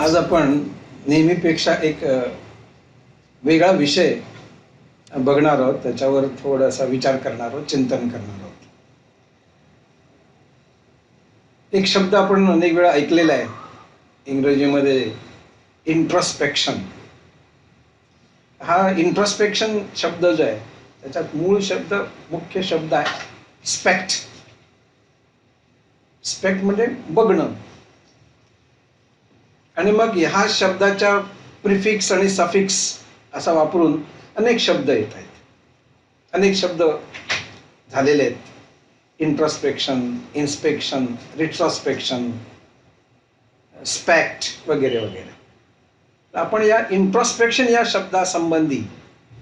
आज आपण नेहमीपेक्षा एक वेगळा विषय बघणार आहोत, त्याच्यावर थोडासा विचार करणार आहोत, चिंतन करणार आहोत. एक शब्द आपण अनेक वेळा ऐकलेला आहे इंग्रजीमध्ये, इंट्रोस्पेक्शन. हा इंट्रोस्पेक्शन शब्द जो आहे त्याच्यात मूळ शब्द, मुख्य शब्द आहे स्पेक्ट. स्पेक्ट म्हणजे बघणं. आणि मग ह्या शब्दाच्या प्रिफिक्स आणि सफिक्स असा वापरून अनेक शब्द येत आहेत, अनेक शब्द झालेले आहेत. इंट्रोस्पेक्शन, इन्स्पेक्शन, रिट्रोस्पेक्शन, स्पेक्ट वगैरे वगैरे. आपण या इंट्रोस्पेक्शन या शब्दासंबंधी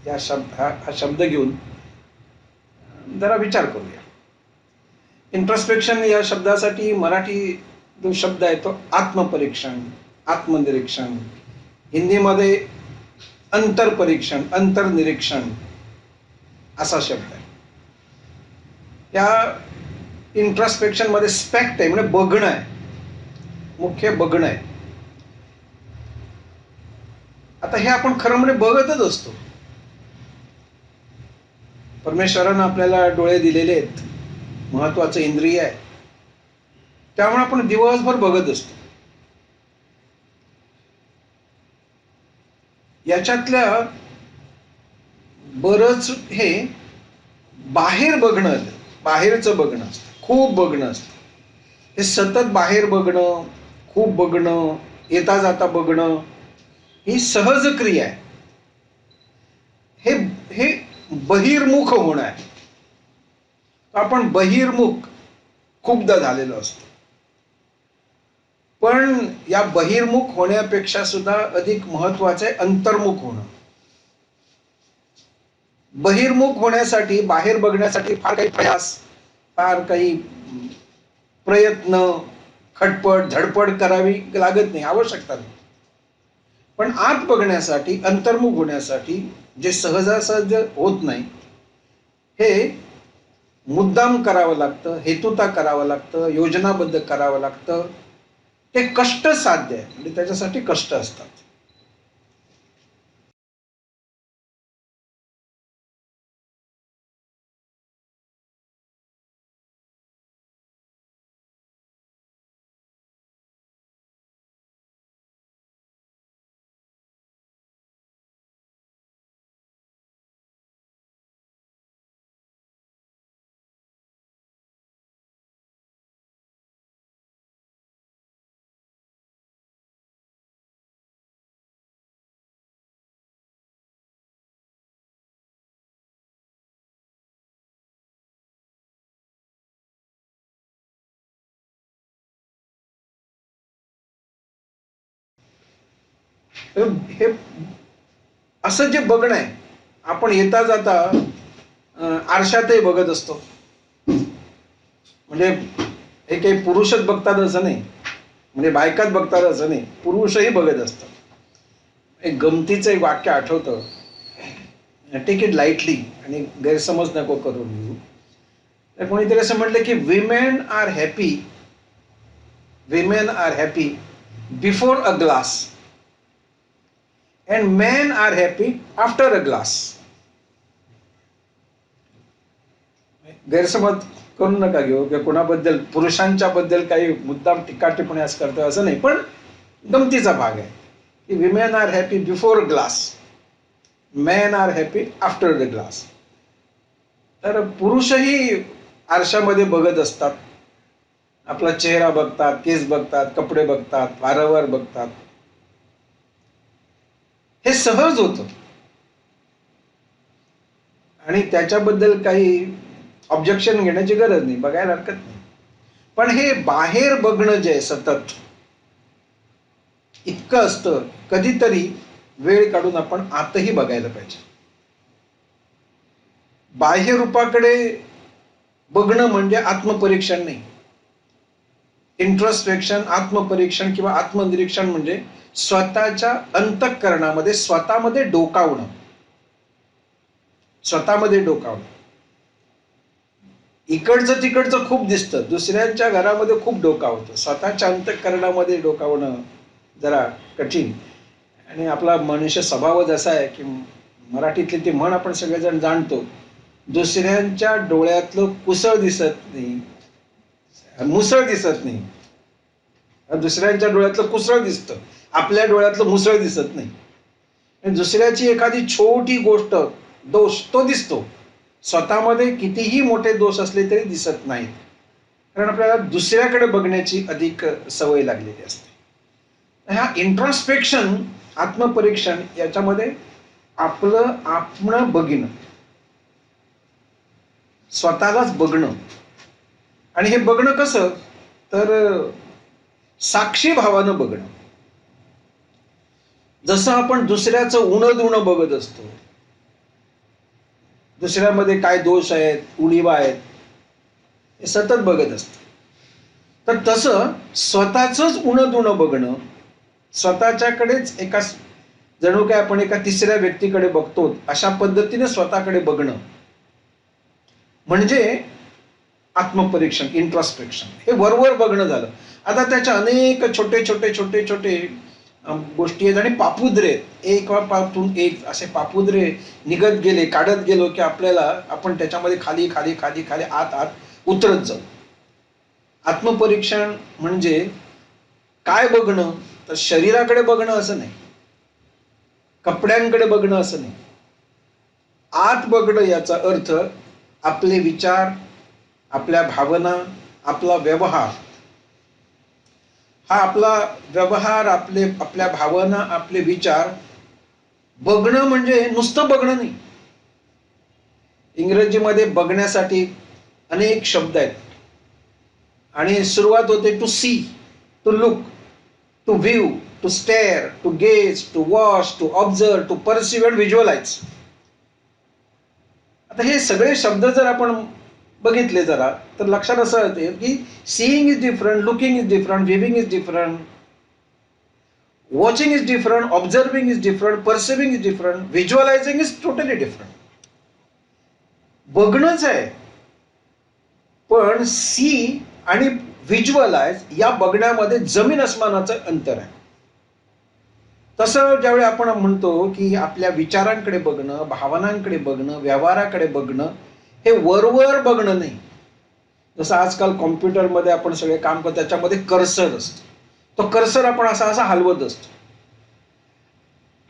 हा शब्द घेऊन जरा विचार करूया. इंट्रोस्पेक्शन या शब्दासाठी मराठी जो शब्द आहे तो आत्मपरीक्षण, आत्मनिरीक्षण. हिंदीमध्ये अंतरपरीक्षण, अंतर्निरीक्षण असा शब्द आहे. या इंट्रोस्पेक्शन मध्ये स्पेक्ट आहे म्हणजे बघणं आहे, मुख्य बघणं आहे. आता हे आपण खरं म्हणजे बघतच असतो. परमेश्वरानं आपल्याला डोळे दिलेले आहेत, महत्वाचं इंद्रिय आहे, त्यामुळे आपण दिवसभर बघत असतो. याच्यातल्या बरंच हे बाहेर बघणं, बाहेरचं बघणं असतं, खूप बघणं असतं. हे सतत बाहेर बघणं, खूप बघणं, येता जाता बघणं ही सहज क्रिया आहे. हे बहिर्मुख होणं आहे. आपण बहिर्मुख खूपदा झालेलो असतो. पण या बहिर्मुख होण्यापेक्षा सुद्धा अधिक महत्वाचं आहे अंतर्मुख होणं. बहिर्मुख होण्यासाठी, बाहेर बघण्यासाठी फार काही प्रयास, फार काही प्रयत्न, खटपट, धडपड करावी लागत नाही, आवश्यकता नाही. पण आत बघण्यासाठी, अंतर्मुख होण्यासाठी जे सहजासहज होत नाही, हे मुद्दाम करावं लागतं, हेतुता करावं लागतं, योजनाबद्ध करावं लागतं. ते कष्ट साध्य आहे, म्हणजे त्याच्यासाठी कष्ट असतात. हे असं जे बघणं आहे, आपण येता जाता आरशातही बघत असतो. म्हणजे हे काही पुरुषच बघतात असं नाही, म्हणजे बायकाच बघतात असं नाही, पुरुषही बघत असतात. एक गमतीचं एक वाक्य आठवतं, टेक इट लाईटली आणि गैरसमज नको करून घेऊ. तर कोणीतरी असं म्हटलं की women are happy before a glass and men are happy after a glass. गैरसमज करू नका घेऊ किंवा कोणाबद्दल, पुरुषांच्या बद्दल काही मुद्दाम टीका टिप्पणी असं करतोय असं नाही, पण गमतीचा भाग आहे की women are happy before glass, men are happy after the glass. तर पुरुषही आरशामध्ये बघत असतात, आपला चेहरा बघतात, केस बघतात, कपडे बघतात, वारंवार बघतात. हे सहज होतं आणि त्याच्याबद्दल काही ऑब्जेक्शन घेण्याची गरज नाही, बघायला हरकत नाही. पण हे बाहेर बघणं जे आहे सतत इतकं असतं, कधीतरी वेळ काढून आपण आतही बघायला पाहिजे. बाह्य रूपाकडे बघणं म्हणजे आत्मपरीक्षण नाही. इंट्रोस्पेक्शन, आत्मपरीक्षण किंवा आत्मनिरीक्षण म्हणजे स्वतःच्या अंतःकरणामध्ये स्वतःमध्ये डोकावणं, स्वतःमध्ये डोकावणं. इकडचं तिकडचं खूप दिसतं, दुसऱ्यांच्या घरामध्ये खूप डोकावतं, स्वतःच्या अंतःकरणामध्ये डोकावणं जरा कठीण. आणि आपला मनुष्य स्वभावच असा आहे की मराठीतली ती म्हण आपण सगळेजण जाणतो, दुसऱ्यांच्या डोळ्यातलं कुसळ दिसत नाही, मुसळ दिसत नाही. दुसऱ्यांच्या डोळ्यातलं कुसळ दिसतं, आपल्या डोळ्यातलं मुसळ दिसत नाही. आणि दुसऱ्याची एखादी छोटी गोष्ट, दोष तो दिसतो, स्वतःमध्ये कितीही मोठे दोष असले तरी दिसत नाहीत. कारण आपल्याला दुसऱ्याकडे बघण्याची अधिक सवय लागलेली असते. ह्या इंट्रॉस्पेक्शन, आत्मपरीक्षण, याच्यामध्ये आपलं आपण बघणं, स्वतःलाच बघणं. आणि हे बघणं कसं, तर साक्षी भावानं बघणं. जसं आपण दुसऱ्याचं उणं दुणं बघत असतो, दुसऱ्यामध्ये काय दोष आहेत, उणिवा आहेत, हे सतत बघत असतो. तर तसं स्वतःच उणं दुणं बघणं, स्वतःच्याकडेच एका जणू काय आपण एका तिसऱ्या व्यक्तीकडे बघतो अशा पद्धतीने स्वतःकडे बघणं म्हणजे आत्मपरीक्षण, इंट्रॉस्पेक्शन. हे वरवर बघणं झालं. आता त्याच्या अनेक छोटे छोटे छोटे छोटे गोष्टी आहेत आणि पापुद्रे आहेत. एक पासून एक असे पापुद्रे निघत गेले, काढत गेलो की आपण त्याच्यामध्ये खाली खाली खाली खाली आत आत उतरत जाऊ. आत्मपरीक्षण म्हणजे काय बघणं, तर शरीराकडे बघणं असं नाही, कपड्यांकडे बघणं असं नाही. आत बघणं याचा अर्थ आपले विचार, आपल्या भावना, आपला व्यवहार. हा आपला व्यवहार, आपल्या भावना, आपले विचार बघणं म्हणजे नुसतं बघणं नाही. इंग्रजीमध्ये बघण्यासाठी अनेक शब्द आहेत आणि सुरुवात होते to see, to look, to view, to stare, to gaze, to watch, to observe, to perceive and visualize. आता हे सगळे शब्द जर आपण बघितले जरा तर लक्षात असं येते की seeing is different, looking is different, viewing is different, watching is different, observing is different, perceiving is different, visualising is totally different. बघणंच आहे, पण सी आणि व्हिज्युअलाइज या बघण्यामध्ये जमीन अस्मानाचं अंतर आहे. तसं ज्यावेळी आपण म्हणतो की आपल्या विचारांकडे बघणं, भावनांकडे बघणं, व्यवहाराकडे बघणं, हे वरवर बघणं नाही. जसं आजकाल कॉम्प्युटरमध्ये आपण सगळे काम करतो, त्याच्यामध्ये कर्सर असतो, तो कर्सर आपण असा असा हलवत असतो.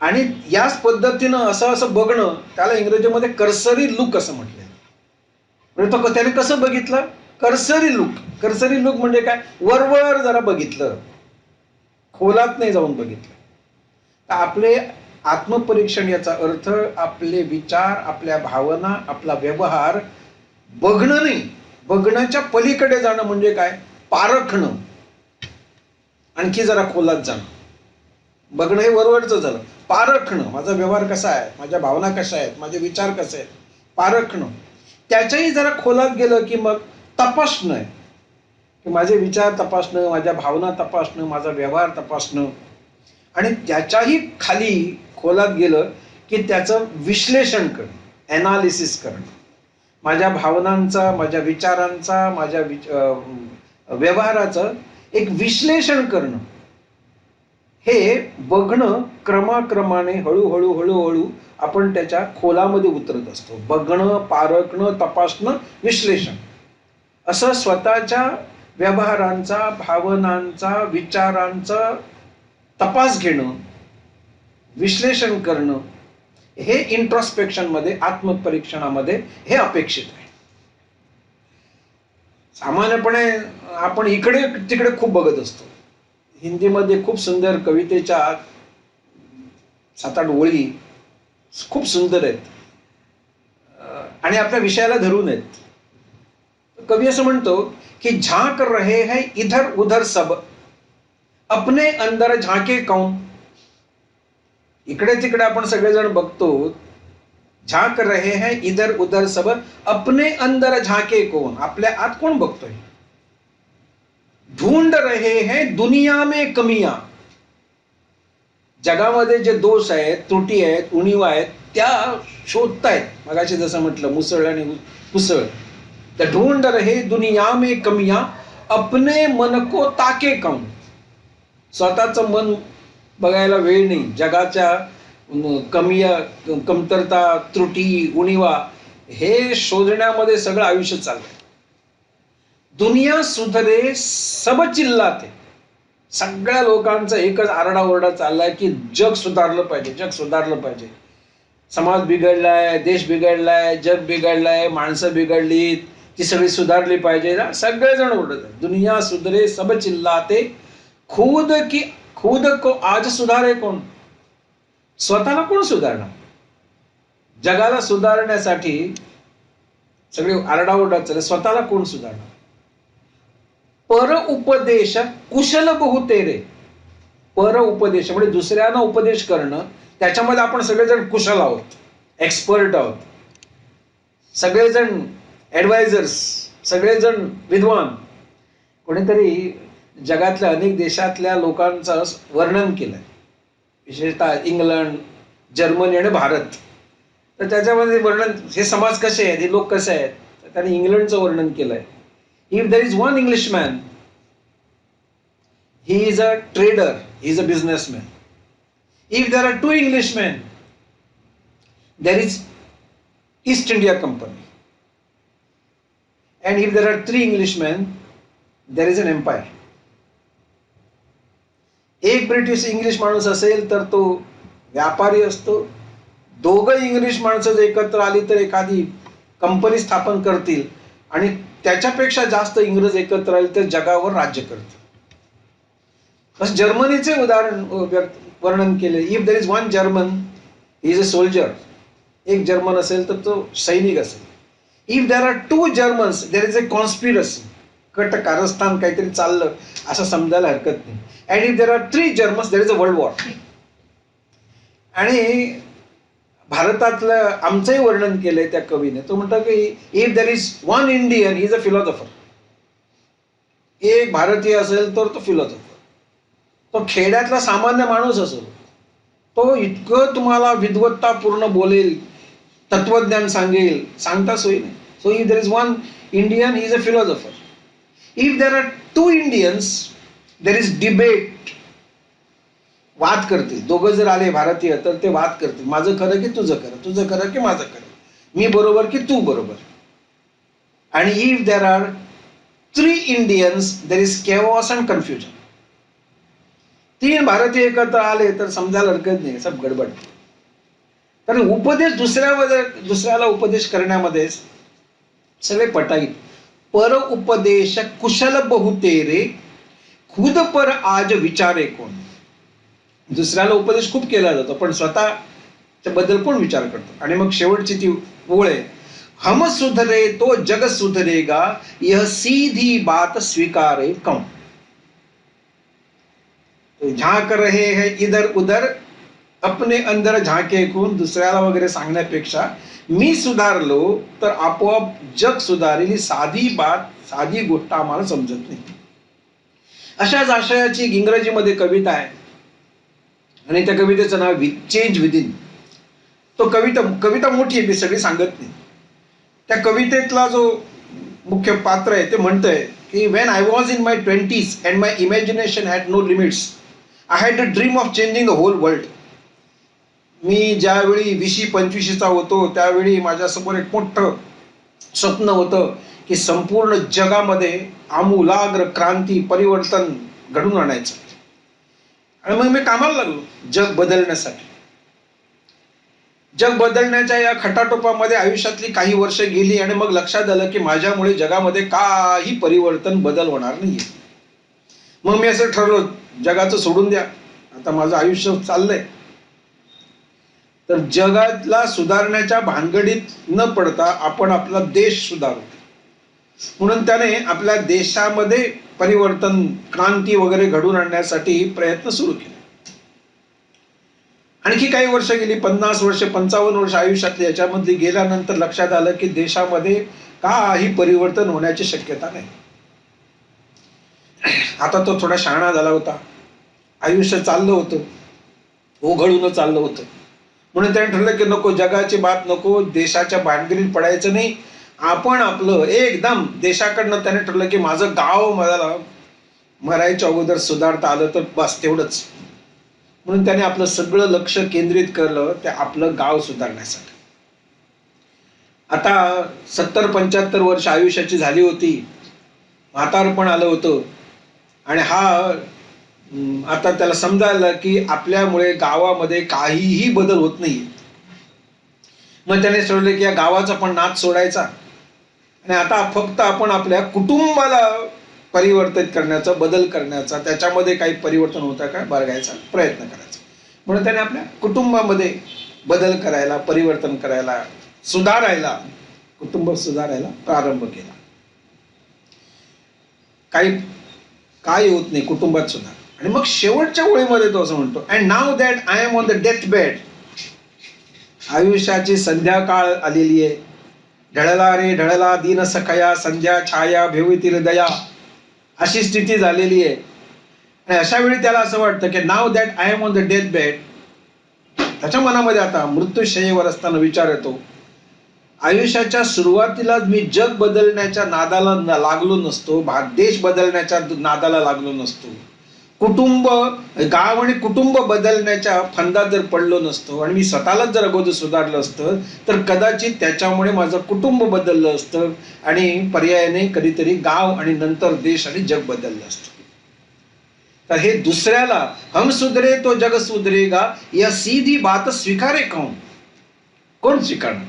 आणि याच पद्धतीनं असं असं बघणं, त्याला इंग्रजीमध्ये कर्सरी लुक असं म्हटलं. म्हणजे तो त्याने कसं बघितलं, कर्सरी लुक. कर्सरी लुक म्हणजे काय, वरवर जरा बघितलं, खोलात नाही जाऊन बघितलं. आपले आत्मपरीक्षण याचा अर्थ आपले विचार, आपल्या भावना, आपला व्यवहार बघणं नाही, बघण्याच्या पलीकडे जाणं म्हणजे काय, पारखणं, आणखी जरा खोलात जाणं. बघणं हे वरवरचं झालं, पारखणं, माझा व्यवहार कसा आहे, माझ्या भावना कशा आहेत, माझे विचार कसे आहेत, पारखणं. त्याच्याही जरा खोलात गेलं की मग तपासणं आहे, की माझे विचार तपासणं, माझ्या भावना तपासणं, माझा व्यवहार तपासणं. आणि त्याच्याही खाली खोलात गेलं की त्याचं विश्लेषण करणं, ॲनालिसिस करणं, माझ्या भावनांचा, माझ्या विचारांचा, माझ्या व्यवहाराचं एक विश्लेषण करणं. हे बघणं क्रमाक्रमाने हळूहळू हळूहळू आपण त्याच्या खोलामध्ये उतरत असतो. बघणं, पारखणं, तपासणं, विश्लेषण, असं स्वतःच्या व्यवहारांचा, भावनांचा, विचारांचा तपास घेणं, विश्लेषण करणं, हे इंट्रॉस्पेक्शन मध्ये, आत्मपरीक्षणामध्ये हे अपेक्षित आहे. सामान्यपणे आपण इकडे तिकडे खूप बघत असतो. हिंदीमध्ये खूप सुंदर कवितेच्या 7-8 ओळी खूप सुंदर आहेत आणि आपल्या विषयाला धरून आहेत. कवी असं म्हणतो की झांक रहे हैं इधर उधर सब, अपने अंदर झांके कौन. इकडे तिकडे आपण सगळेजण बघतो, झांक रहे हैं इधर उधर सब, अपने अंदर झांके कौन, आपल्या आत कोण बघतोय. ढूंढ रहे हैं दुनिया में कमियां, जगामध्ये जे दोष आहेत, त्रुटी आहेत, उणीवा आहेत, त्या शोधतायत. मगाशी जसं म्हटलं मुसळ आणि कुसळ, तर ढूंढ रहे दुनिया में कमियां, अपने मन को ताके कौन, स्वतःचं मन बघायला वेळ नाही. जगाच्या कमी कमतरता, त्रुटी, उणिवा हे शोधण्यामध्ये सगळं आयुष्य चाललंय. दुनिया सुधरे सब चिल्लाते. सगळ्या लोकांचा एकच आरडाओरडा चाललाय की जग सुधारलं पाहिजे, जग सुधारलं पाहिजे. समाज बिघडलाय, देश बिघडलाय, जग बिघडलाय, माणसं बिघडली, ती सगळी सुधारली पाहिजे. सगळेजण ओरडत आहेत, दुनिया सुधरे सब चिल्लाते, खुद को आज सुधारे कोण. स्वतःला कोण सुधारणार. जगाला सुधारण्यासाठी सगळे आरडाओरडा चालले, स्वतःला कोण सुधारणार. पर उपदेश कुशल बहुतेरे. पर उपदेश म्हणजे दुसऱ्यांना उपदेश करणं, त्याच्यामध्ये आपण सगळेजण कुशल आहोत, एक्सपर्ट आहोत, सगळेजण ॲडवायझर्स, सगळेजण विद्वान. कोणीतरी जगातल्या अनेक देशातल्या लोकांचं वर्णन केलंय, विशेषतः इंग्लंड, जर्मनी आणि भारत. तर त्याच्यामध्ये वर्णन, हे समाज कसे आहेत, हे लोक कसे आहेत, तर त्याने इंग्लंडचं वर्णन केलंय. If there is one Englishman, he is a trader, he is a businessman. If there are two Englishmen, there is East India Company. And if there are three Englishmen, there is an empire. एक British English माणूस असेल तर तो व्यापारी असतो. दोघं English माणसं जर एकत्र आली तर एखादी कंपनी स्थापन करतील, आणि त्याच्यापेक्षा जास्त इंग्रज एकत्र आले तर जगावर राज्य करतील. बस जर्मनीचे उदाहरण वर्णन केले. If there is one German, he is a soldier. एक जर्मन असेल तर तो सैनिक असेल. If there are two Germans, there is a conspiracy. कट कारस्थान काहीतरी चाललं असं समजायला हरकत नाही. And if there are three Germans, there is a world war. आणि भारतातलं आमचंही वर्णन केलंय त्या कवीने. तो म्हणतो की if there is one Indian, he is a philosopher. एक भारतीय असेल तर तो फिलॉसॉफर. तो खेड्यातला सामान्य माणूस असेल, तो इतकं तुम्हाला विद्वत्तापूर्ण बोलेल, तत्वज्ञान सांगेल, सांगता सोयी नाही. So if there is one Indian, he is a philosopher. If there are two Indians, there is debate. वाद करतील. दोघं जर आले भारतीय तर ते वाद करतील, माझं खरं की तुझं खरं, तुझं खरं की माझं खरं, मी बरोबर की तू बरोबर. आणि if there are three Indians, there is chaos and confusion. तीन भारतीय एकत्र आले तर समजायला हरकत नाही, सब गडबड. तर उपदेश दुसऱ्याला उपदेश करण्यामध्ये सगळे पटाईत. पर उपदेश कुशल बहुतेरे, खुद पर आज विचारे कोण. दुसऱ्याला उपदेश खूप केला जातो, पण स्वतःच्या बद्दल कोण विचार करतो. आणि मग शेवटची ती ओळ आहे, हम सुधरे तो जग सुधरेगा, यह सीधी बात स्वीकारे कौन. झांक रहे हैं इधर उधर, अपने अंदर झाके कौन. दुसऱ्याला वगैरे सांगण्यापेक्षा मी सुधारलो तर आपोआप जग सुधारेल. साधी बात, साधी गोष्ट आम्हाला समजत नाही. अशाच आशयाची इंग्रजीमध्ये कविता आहे, आणि त्या कवितेचं नाव चेंज विदिन. तो कविता मोठी आहे, मी सगळी सांगत नाही. त्या कवितेतला जो मुख्य पात्र आहे ते म्हणतंय की when I was in my 20s and my imagination had no limits, I had a dream of changing the whole world. मी ज्यावेळी 20-25चा होतो त्यावेळी माझ्यासमोर एक मोठं स्वप्न होतं की संपूर्ण जगामध्ये आमूलाग्र क्रांती, परिवर्तन घडून आणायचं. आणि मग मी कामाला लागलो जग बदलण्यासाठी. जग बदलण्याच्या या खटाटोपामध्ये आयुष्यातली काही वर्ष गेली, आणि मग लक्षात आलं की माझ्यामुळे जगामध्ये काही परिवर्तन, बदल होणार नाहीये. मग मी असं ठरवलं, जगाचं सोडून द्या, आता माझं आयुष्य चाललंय. तर जगातला सुधारण्याच्या भानगडीत न पडता आपण आपला देश सुधारू, म्हणून त्याने आपल्या देशामध्ये परिवर्तन, क्रांती वगैरे घडून आणण्यासाठी प्रयत्न सुरू केले. आणखी काही वर्ष गेली, 50 वर्ष, 55 वर्ष आयुष्यातली. याच्यामध्ये गेल्यानंतर लक्षात आलं की देशामध्ये काही परिवर्तन होण्याची शक्यता नाही. आता तो थोडा शहाणा झाला होता, आयुष्य चाललं होतं, ओघळून चाललं होतं. म्हणून त्याने ठरलं की नको, जगाची बात नको, देशाच्या भानगडीत पडायचं नाही. आपण आपलं एकदम देशाकडनं त्याने ठरलं की माझं गाव मला मरायच्या अगोदर सुधारता आलं तर बस, तेवढंच. म्हणून त्याने आपलं सगळं लक्ष केंद्रित केलं ते आपलं गाव सुधारण्यासाठी. आता 70-75 वर्ष आयुष्याची झाली होती, म्हातारपण आलं होतं आणि हा आता त्याला समजायला की आपल्यामुळे गावामध्ये काहीही बदल होत नाही. मग त्याने ठरवलं की या गावाचा पण नाद सोडायचा आणि आता फक्त आपण आपल्या कुटुंबाला परिवर्तित करण्याचा, बदल करण्याचा, त्याच्यामध्ये काही परिवर्तन होतं का बघायचा प्रयत्न करायचा. म्हणून त्याने आपल्या कुटुंबामध्ये बदल करायला, परिवर्तन करायला, सुधारायला, कुटुंब सुधारायला प्रारंभ केला. काही होत नाही कुटुंबात सुद्धा. आणि मग शेवटच्या ओळीमध्ये तो असं म्हणतो, and now that I am on the death bed, आयुष्याची संध्याकाळ आलेली आहे, ढळला रे ढळला दीन सखया, संध्या छाया भेवितील दया, अशी स्थिती झालेली आहे. आणि अशा वेळी त्याला असं वाटतं की now that I am on the death bed, त्याच्या मनामध्ये आता मृत्यूशय्येवर असताना विचार येतो, आयुष्याच्या सुरुवातीलाच मी जग बदलण्याच्या नादाला लागलो नसतो, देश बदलण्याच्या नादाला लागलो नसतो, कुटुंब, गाव आणि कुटुंब बदलण्याच्या फंदात जर पडलो नसतो आणि मी स्वतःलाच जर अगोदर सुधारलं असतं तर कदाचित त्याच्यामुळे माझं कुटुंब बदललं असतं आणि पर्यायाने कधीतरी गाव आणि नंतर देश आणि जग बदललं असतं. तर हे दुसऱ्याला हम सुधरे तो जग सुधरेगा या सीधी बात स्वीकारे कोण स्वीकारणार?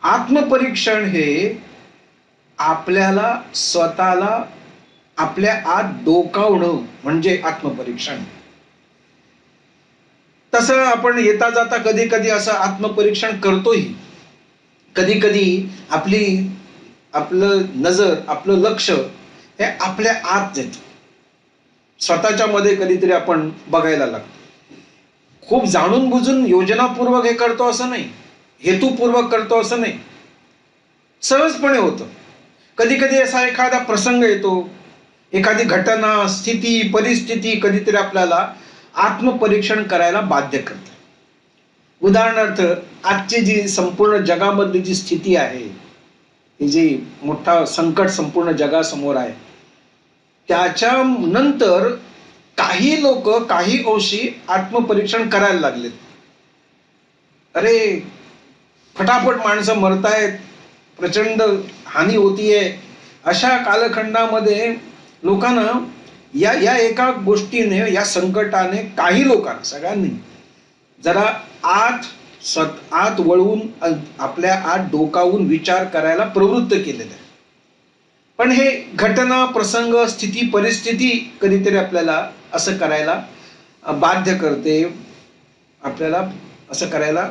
आत्मपरीक्षण हे आपल्याला स्वतःला आपल्या आत डोकावणं म्हणजे आत्मपरीक्षण. तसं आपण येता जाता कधी कधी असं आत्मपरीक्षण करतोही. कधी कधी आपलं नजर, आपलं लक्ष हे आपल्या आत येतं, स्वतःच्या मध्ये कधीतरी आपण बघायला लागतो. खूप जाणून बुजून योजनापूर्वक हे करतो असं नाही, हेतुपूर्वक करतो असं नाही, सहजपणे होतं. कधी कधी असा एखादा प्रसंग येतो, एखादी घटना, स्थिती, परिस्थिती कधीतरी आपल्याला आत्मपरीक्षण करायला बाध्य करते. उदाहरणार्थ आजची जी संपूर्ण जगामधली जी स्थिती आहे, ही जी मोठा संकट संपूर्ण जगासमोर आहे, त्याच्या नंतर काही लोक काही अंशी आत्मपरीक्षण करायला लागलेत. अरे फटाफट माणसं मरतायत, प्रचंड हानी होतीये, अशा कालखंडामध्ये लोकांना या या एका गोष्टीने, या संकटाने काही लोकांना, सगळ्यांनी जरा आत वळून आपल्या आत डोकावून विचार करायला प्रवृत्त केलेलं आहे. पण हे घटना, प्रसंग, स्थिती, परिस्थिती कधीतरी आपल्याला असं करायला बाध्य करते, आपल्याला असं करायला,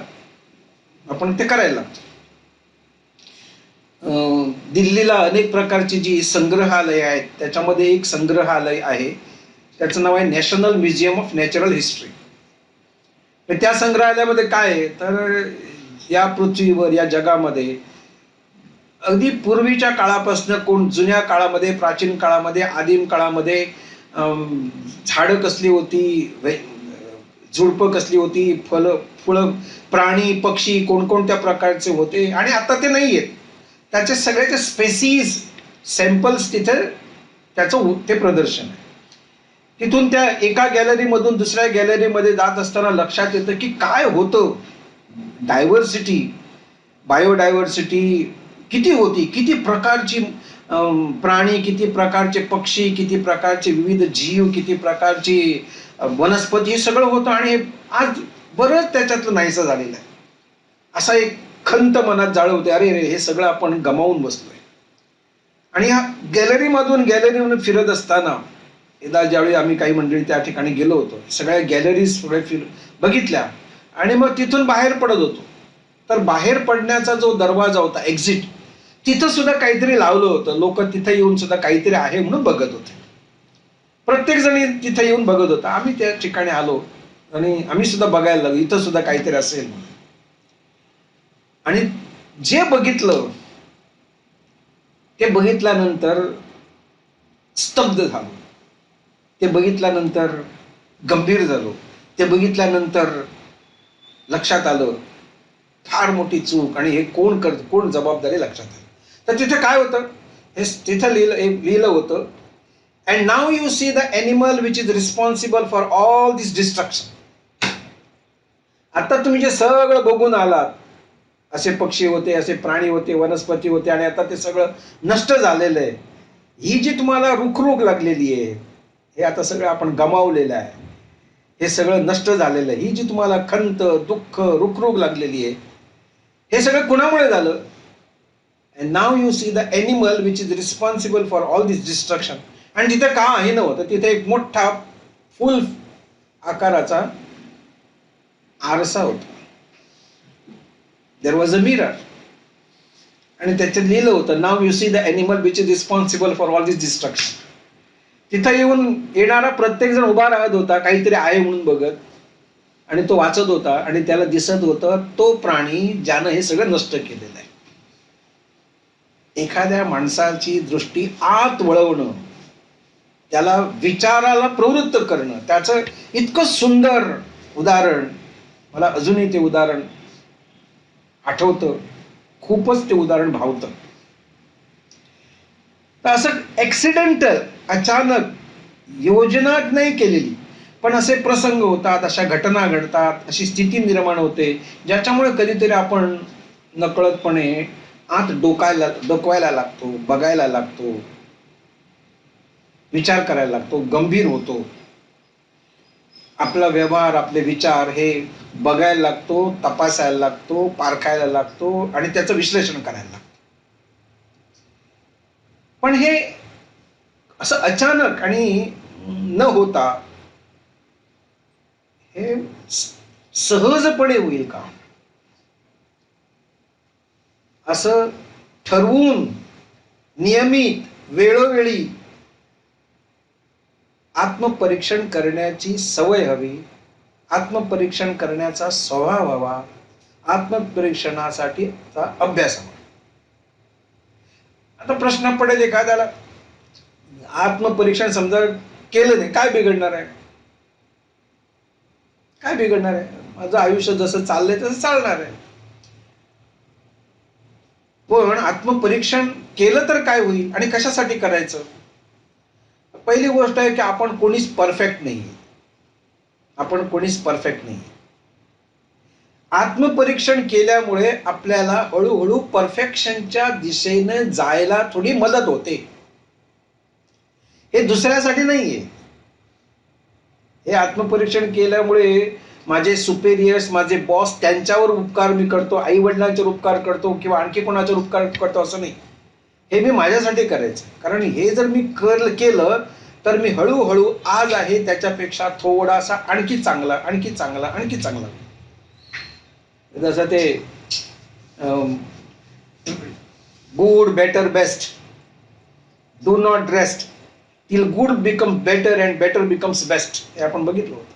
आपण ते करायला लागतो. दिल्लीला अनेक प्रकारची जी संग्रहालय आहेत, त्याच्यामध्ये एक संग्रहालय आहे, त्याचं नाव आहे national museum of natural history. त्या संग्रहालयामध्ये काय आहे तर या पृथ्वीवर, या जगामध्ये अगदी पूर्वीच्या काळापासून, जुन्या काळामध्ये, प्राचीन काळामध्ये, आदिम काळामध्ये झाडं कसली होती, झुडपं कसली होती, फुलं, प्राणी, पक्षी कोणकोणत्या प्रकारचे होते आणि आता ते नाही आहेत, त्याचे सगळ्याचे स्पेसीज, सॅम्पल्स तिथे त्याचं ते प्रदर्शन आहे. तिथून त्या एका गॅलरीमधून दुसऱ्या गॅलरीमध्ये जात असताना लक्षात येतं की काय होतं, डायव्हर्सिटी, बायोडायव्हर्सिटी किती होती, किती प्रकारची प्राणी, किती प्रकारचे पक्षी, किती प्रकारचे विविध जीव, किती प्रकारची वनस्पती, हे सगळं होतं. आणि आज बरंच त्याच्यातलं नाहीसं झालेलं आहे. असा एक खंत मनात जाळवते, अरे रे हे सगळं आपण गमावून बसलोय. आणि ह्या गॅलरीमधून फिरत असताना एकदा ज्यावेळी आम्ही काही मंडळी त्या ठिकाणी गेलो होतो, सगळ्या गॅलरीज बघितल्या आणि मग तिथून बाहेर पडत होतो, तर बाहेर पडण्याचा जो दरवाजा होता, एक्झिट, तिथं सुद्धा काहीतरी लावलं होतं. लोक तिथं येऊन सुद्धा काहीतरी आहे म्हणून बघत होते. प्रत्येक जण तिथं येऊन बघत होता. आम्ही त्या ठिकाणी आलो आणि आम्ही सुद्धा बघायला लागलो, इथं सुद्धा काहीतरी असेल म्हणून. आणि जे बघितलं ते बघितल्यानंतर स्तब्ध झालो, ते बघितल्यानंतर गंभीर झालो, ते बघितल्यानंतर लक्षात आलं फार मोठी चूक आणि हे कोण जबाबदारी लक्षात आली. तर तिथे काय होतं, हे तिथं लिहिलं होतं, and now you see the animal which is responsible for all this destruction. आता तुम्ही जे सगळं बघून आलात, असे पक्षी होते, असे प्राणी होते, वनस्पती होते, आणि आता ते सगळं नष्ट झालेलं आहे. ही जी तुम्हाला रुखरुख लागलेली आहे, हे आता सगळं आपण गमावलेलं आहे, हे सगळं नष्ट झालेलं आहे. ही जी तुम्हाला खंत, दुःख, रुखरुख लागलेली आहे, हे सगळं कुणामुळे झालं? And now you see the animal which is responsible for all this destruction. आणि तिथे का आहे नव्हतं, तिथे एक मोठा फुल आकाराचा आरसा होता. देयर वॉज अ मिरर, आणि त्याच्यात लिहिलं होतं, now you see the animal which is responsible for all this destruction. तिथं येणारा प्रत्येक जण उभा राहत होता, काहीतरी आहे म्हणून बघत, आणि तो वाचत होता, आणि त्याला दिसत होतं तो प्राणी ज्यानं हे सगळं नष्ट केलेलं आहे. एखाद्या माणसाची दृष्टी आत वळवणं, त्याला विचाराला प्रवृत्त करणं, त्याचं इतकं सुंदर उदाहरण मला अजूनही ते उदाहरण आठवतं, खूपच ते उदाहरण भावतं. तर असं ऍक्सिडेंटल, अचानक, योजना नाही केलेली, पण असे प्रसंग होतात, अशा घटना घडतात, अशी स्थिती निर्माण होते, ज्याच्यामुळे कधीतरी आपण नकळतपणे आत डोकवायला लागतो, बघायला लागतो, विचार करायला लागतो, गंभीर होतो. आपला व्यवहार, आपले विचार हे बघायला लागतो, तपासायला लागतो, पारखायला लागतो, आणि त्याचं विश्लेषण करायला लागतो. पण हे असं अचानक आणि न होता हे सहजपणे होईल का? असं ठरवून, नियमित, वेळोवेळी आत्मपरीक्षण करण्याची सवय हवी, आत्मपरीक्षण करण्याचा स्वभाव हवा, आत्मपरीक्षणासाठीचा अभ्यास हवा. आता प्रश्न पडेल एखाद्याला, आत्मपरीक्षण समजा केलं नाही, काय बिघडणार आहे? काय बिघडणार आहे? माझं आयुष्य जसं चाललंय तसं चालणार आहे. पण आत्मपरीक्षण केलं तर काय होईल, आणि कशासाठी करायचं? पहिली गोष्ट आहे की आपण कोणीच परफेक्ट नाही, आपण कोणीच परफेक्ट नाही. आत्मपरीक्षण केल्यामुळे आपल्याला हळूहळू परफेक्शनच्या दिशेने जायला थोडी मदत होते. हे दुसऱ्यासाठी नाहीये. हे आत्मपरीक्षण केल्यामुळे माझे सुपेरियर्स, माझे बॉस, त्यांच्यावर उपकार मी करतो, आई वडिलांच्यावर उपकार करतो, किंवा आणखी कोणाच्यावर उपकार करतो असं नाही. हे मी माझ्यासाठी करायचं, कारण हे जर मी केलं तर मी हळूहळू आज आहे त्याच्यापेक्षा थोडासा आणखी चांगला, आणखी चांगला, आणखी चांगला. जसं ते good, better, best, do not rest till good becomes better and better becomes best, हे आपण बघितलं होतं.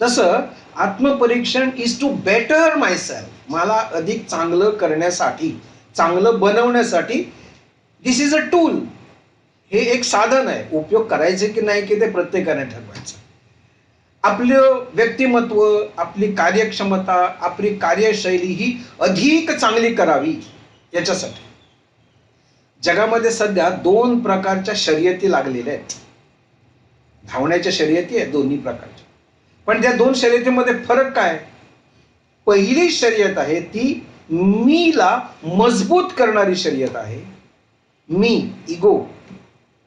तसं आत्मपरीक्षण is to better myself, मला अधिक चांगलं करण्यासाठी, चांगलं बनवण्यासाठी. दिस इज अ टूल, हे एक साधन आहे. उपयोग करायचे की नाही की ते प्रत्येकाने ठरवायचं. आपलं व्यक्तिमत्व, आपली कार्यक्षमता, आपली कार्यशैली ही अधिक चांगली करावी याच्यासाठी. जगामध्ये सध्या 2 प्रकारच्या शर्यती लागलेल्या आहेत. धावण्याच्या शर्यती आहेत दोन्ही प्रकारच्या. पण त्या 2 शर्यतीमध्ये फरक काय? पहिली शर्यत आहे ती मीला मजबूत करणारी शर्यत आहे, मी, इगो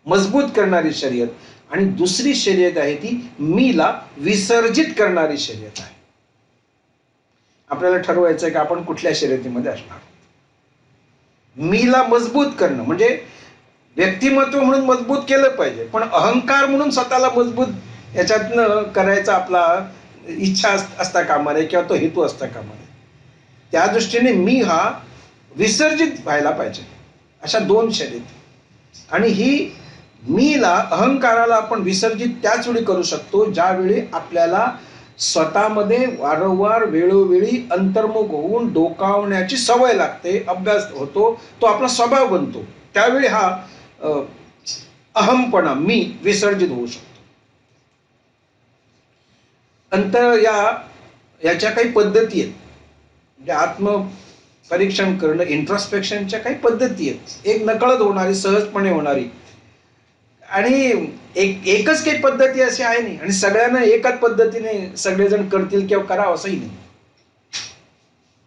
मजबूत करणारी शर्यत. आणि दुसरी शर्यत आहे ती मीला विसर्जित करणारी शर्यत आहे. आपल्याला ठरवायचं आहे की आपण कुठल्या शर्यतीमध्ये असणार. मीला मजबूत करणं म्हणजे व्यक्तिमत्व म्हणून मजबूत केलं पाहिजे, पण अहंकार म्हणून स्वतःला मजबूत याच्यातनं करायचा आपला इच्छा असता कामा नये, किंवा तो हेतू असता कामा नये. त्या दृष्टीने मी हा विसर्जित व्हायला पाहिजे. अशा 2 शर्यती. आणि ही मीला, अहंकाराला आपण विसर्जित त्याच वेळी करू शकतो ज्यावेळी आपल्याला स्वतःमध्ये वारंवार वेळोवेळी अंतर्मुख होऊन डोकावण्याची सवय लागते, अभ्यास होतो, तो आपला स्वभाव बनतो. त्यावेळी हा अहमपणा, मी विसर्जित होऊ शकतो. याच्या काही पद्धती आहेत. म्हणजे आत्मपरीक्षण करणं, इंट्रोस्पेक्शनच्या काही पद्धती आहेत. एक नकळत होणारी, सहजपणे होणारी, आणि एकच काही पद्धती अशी आहे नाही, आणि सगळ्यांना एकाच पद्धतीने सगळेजण करतील किंवा करावं असंही नाही.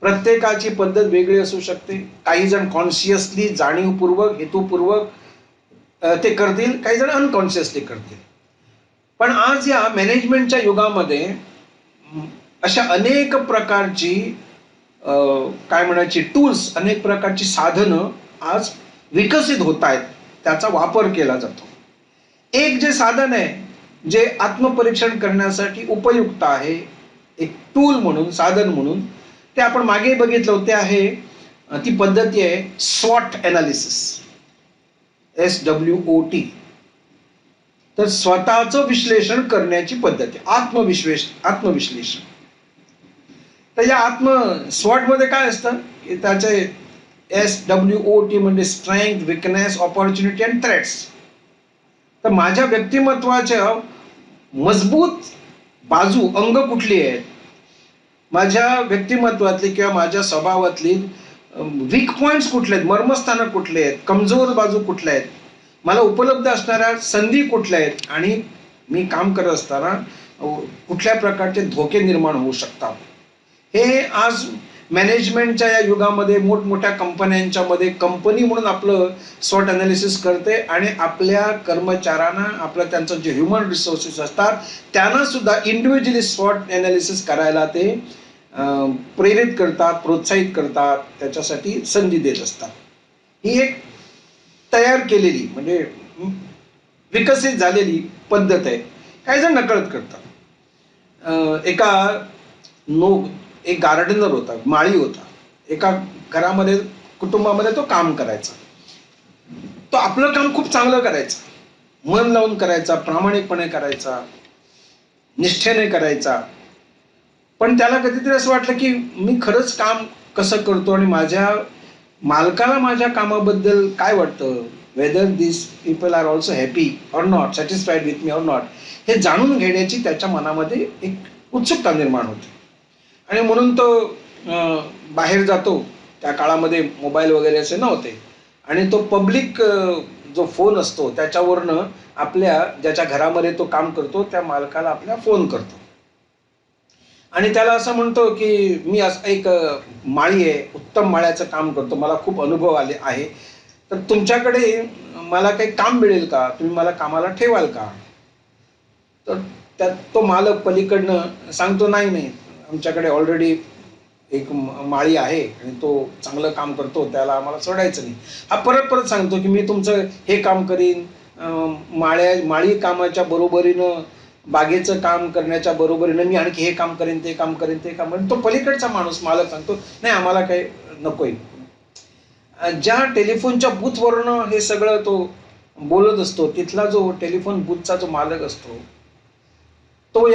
प्रत्येकाची पद्धत वेगळी असू शकते. काही जण कॉन्शियसली, जाणीवपूर्वक, हेतुपूर्वक ते करतील, काही जण अनकॉन्शियसली करतील. पण आज या मॅनेजमेंटच्या युगामध्ये अशा अनेक प्रकारची काय म्हणायची टूल्स, अनेक प्रकारची साधनं आज विकसित होत आहेत, त्याचा वापर केला जातो. एक जे साधन आहे जे आत्मपरीक्षण करण्यासाठी उपयुक्त आहे, एक टूल म्हणून, साधन म्हणून, ते आपण मागे बघितलं होते आहे, ती पद्धती आहे स्वॉट एनालिसिस, SWOT. तर स्वतःचं विश्लेषण करण्याची पद्धती, आत्मविश्लेषण. तर या स्वॉट मध्ये काय असतं, त्याचे SWOT म्हणजे strength, weakness, opportunity and threats. तर माझ्या व्यक्तिमत्वाच्या मजबूत बाजू, अंग कुठली आहेत, माझ्या व्यक्तिमत्वातली किंवा माझ्या स्वभावातली वीक पॉइंट्स कुठले आहेत, मर्मस्थानं कुठले आहेत, कमजोर बाजू कुठल्या आहेत, मला उपलब्ध असणाऱ्या संधी कुठल्या आहेत, आणि मी काम करत असताना कुठल्या प्रकारचे धोके निर्माण होऊ शकतात. हे आज मॅनेजमेंटच्या या युगामध्ये मोठमोठ्या कंपन्यांच्या मध्ये कंपनी म्हणून आपलं स्वॉट अनालिसिस करते आणि आपल्या कर्मचाऱ्यांना, आपलं त्यांचं जे ह्युमन रिसोर्सेस असतात त्यांना सुद्धा इंडिव्हिज्युअली स्वॉट अनालिसिस करायला ते प्रेरित करतात, प्रोत्साहित करतात, त्याच्यासाठी संधी देत असतात. ही एक तयार केलेली म्हणजे विकसित झालेली पद्धत आहे. काही जण नकळत करतात. एक गार्डनर होता, माळी होता, एका घरामध्ये, कुटुंबामध्ये तो काम करायचा. तो आपलं काम खूप चांगलं करायचा, मन लावून करायचा, प्रामाणिकपणे करायचा, निष्ठेने करायचा. पण त्याला कधीतरी असं वाटलं की मी खरंच काम कसं करतो आणि माझ्या मालकाला माझ्या कामाबद्दल काय वाटतं, whether this people are also happy or not, satisfied with me or not, हे जाणून घेण्याची त्याच्या मनामध्ये एक उत्सुकता निर्माण होते. आणि म्हणून तो बाहेर जातो. त्या काळामध्ये मोबाईल वगैरे असे नव्हते, आणि तो पब्लिक जो फोन असतो त्याच्यावरनं आपल्या ज्याच्या घरामध्ये तो काम करतो त्या मालकाला आपल्या फोन करतो आणि त्याला असं म्हणतो की मी असं एक माळी आहे, उत्तम माळ्याचं काम करतो, मला खूप अनुभव आले आहे, तर तुमच्याकडे मला काही काम मिळेल का, तुम्ही मला कामाला ठेवाल का. तर त्यात तो मालक पलीकडनं सांगतो नाही नाही, आमच्याकडे ऑलरेडी एक माळी आहे आणि तो चांगलं काम करतो, त्याला आम्हाला सोडायचं नाही. हा परत परत सांगतो की मी तुमचं हे काम करीन, माळी कामाच्या बरोबरीनं, बागेचं काम करण्याच्या बरोबरीनं मी आणखी हे काम करेन, ते काम करेन, ते काम करेन. तो पलीकडचा माणूस मालक सांगतो नाही आम्हाला काही नकोय. ज्या टेलिफोनच्या बूथवरनं हे सगळं तो बोलत असतो, तिथला जो टेलिफोन बूथचा जो मालक असतो तो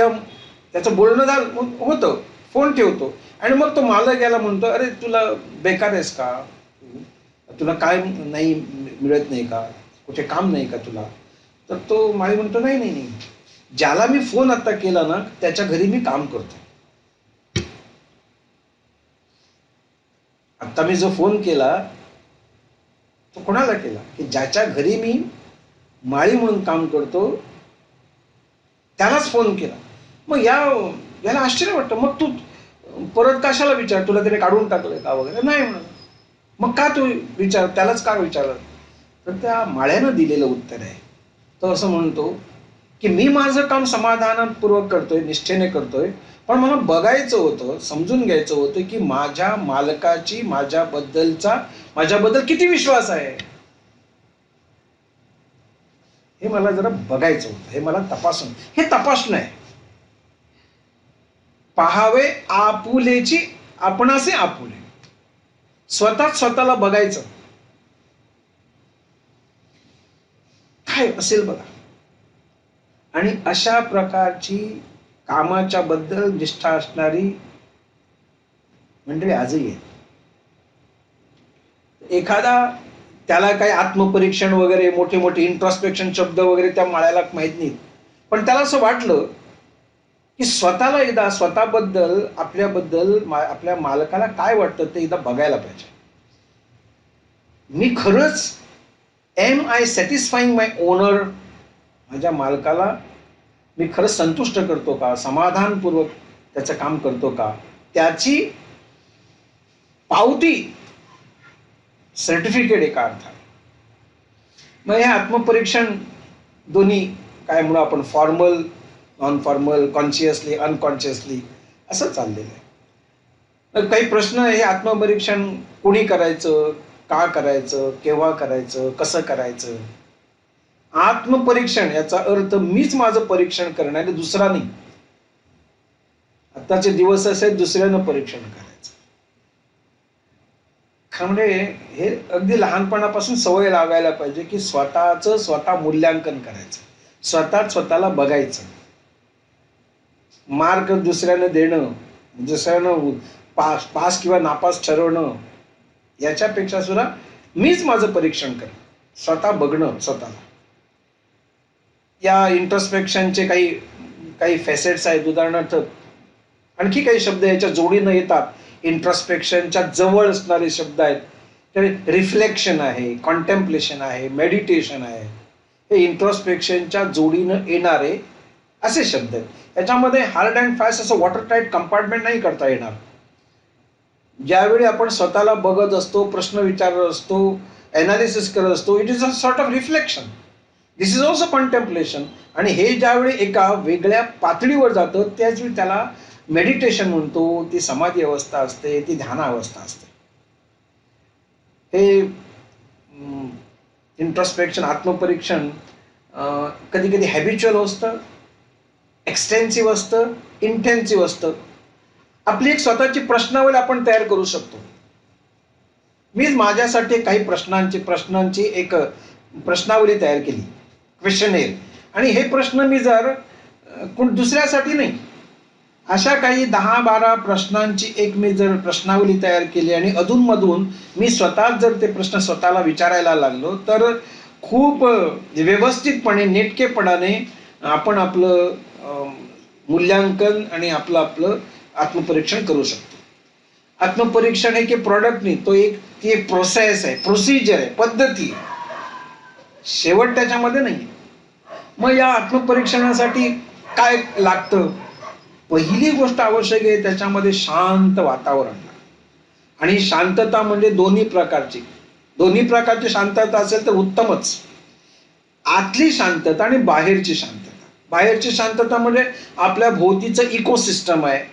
त्याचं बोलणं झालं होतं, फोन ठेवतो आणि मग तो मालक याला म्हणतो अरे तुला बेकार आहेस का, तुला काय नाही मिळत नाही का, कुठे काम नाही का तुला. तर तो माळी म्हणतो नाही नाही नाही, ज्याला मी फोन आता केला ना त्याच्या घरी मी काम करतो. आता मी जो फोन केला तो कोणाला केला, की ज्याच्या घरी मी माळी म्हणून काम करतो त्यालाच फोन केला. मग याला आश्चर्य वाटतं, मग तू परत कशाला विचार, तुला त्याने काढून टाकलंय का वगैरे. नाही म्हणून. मग का तू विचार, त्यालाच का विचारलं. तर त्या माळ्यानं दिलेलं उत्तर आहे. तो असं म्हणतो की मी माझं काम समाधानपूर्वक करतोय, निष्ठेने करतोय, पण मला बघायचं होतं, समजून घ्यायचं होतं की माझ्या मालकाची माझ्याबद्दल किती विश्वास आहे, हे मला जरा बघायचं होतं, हे मला हे तपासणं आहे. पाहावे आपुलेची आपणासे आपुले, स्वतःला बघायचं काय असेल बघा. आणि अशा प्रकारची कामाच्या बद्दल निष्ठा असणारी मंडळी आजही आहे. एखादा त्याला काही आत्मपरीक्षण वगैरे, मोठे मोठे इंट्रोस्पेक्शन शब्द वगैरे त्या माळ्याला माहित नाहीत, पण त्याला असं वाटलं की स्वतःला एकदा, स्वतःबद्दल, आपल्याबद्दल, आपल्या मालकाला काय वाटतं ते एकदा बघायला पाहिजे. मी खरंच am I satisfying my owner, माझ्या मालकाला मी खरंच संतुष्ट करतो का, समाधानपूर्वक त्याचं काम करतो का, त्याची पावती, सर्टिफिकेट एका अर्थाने. मग हे आत्मपरीक्षण दोन्ही काय म्हणू आपण, formal, non formal, consciously, unconsciously असं चाललेलं आहे. तर काही प्रश्न, हे आत्मपरीक्षण कोणी करायचं, का करायचं, केव्हा करायचं, कसं करायचं. आत्मपरीक्षण याचा अर्थ मीच माझं परीक्षण करणार, दुसरा नाही. आताचे दिवस असे दुसऱ्यानं परीक्षण करायचं. म्हणजे हे अगदी लहानपणापासून सवय लागायला पाहिजे की स्वतःचं स्वतः मूल्यांकन करायचं, स्वतःला बघायचं. मार्क दुसऱ्यानं देणं, दुसऱ्यानं पास किंवा नापास ठरवणं, याच्यापेक्षा सुद्धा मीच माझं परीक्षण करणं, स्वतः बघणं स्वतःला. या इंट्रोस्पेक्शनचे काही फॅसेट्स आहेत. उदाहरणार्थ आणखी काही शब्द याच्या जोडीनं येतात, इंट्रोस्पेक्शनच्या जवळ असणारे शब्द आहेत. तर रिफ्लेक्शन आहे, कॉन्टेम्प्लेशन आहे, मेडिटेशन आहे. हे इंट्रोस्पेक्शनच्या जोडीनं येणारे असे शब्द आहेत. याच्यामध्ये हार्ड अँड फास्ट असं वॉटर टाईट कंपार्टमेंट नाही करता येणार. ज्यावेळी आपण स्वतःला बघत असतो, प्रश्न विचारत असतो, एनालिसिस करत असतो, it is a sort of reflection. This is also contemplation. आणि हे ज्यावेळी एका वेगळ्या पातळीवर जातं त्याचवेळी त्याला मेडिटेशन म्हणतो. ती समाधी अवस्था असते, ती ध्यान अवस्था असते. हे इंट्रोस्पेक्शन, आत्मपरीक्षण कधी कधी हॅबिच्युअल असतं, एक्सटेन्सिव्ह असतं, इंटेन्सिव्ह असतं. आपली एक स्वतःची प्रश्नावली आपण तयार करू शकतो. मीच माझ्यासाठी काही प्रश्नांची एक प्रश्नावली तयार केली, क्वेश्चनेअर. आणि हे प्रश्न मी जर दुसऱ्यासाठी नाही, अशा काही 10-12 प्रश्नांची एक मी जर प्रश्नावली तयार केली आणि अधूनमधून मी स्वतःच जर ते प्रश्न स्वतःला विचारायला लागलो तर खूप व्यवस्थितपणे, नेटकेपणाने आपण आपलं मूल्यांकन आणि आपलं आत्मपरीक्षण करू शकतो. आत्मपरीक्षण हे काही प्रॉडक्ट नाही, ती एक प्रोसेस आहे, प्रोसिजर आहे, पद्धती आहे. शेवट त्याच्यामध्ये नाही. मग या आत्मपरीक्षणासाठी काय लागतं? पहिली गोष्ट आवश्यक आहे, त्याच्यामध्ये शांत वातावरण. आणि शांतता म्हणजे दोन्ही प्रकारची शांतता असेल तर उत्तमच. आतली शांतता आणि बाहेरची शांतता. बाहेरची शांतता म्हणजे आपल्या भोवतीचं इकोसिस्टम आहे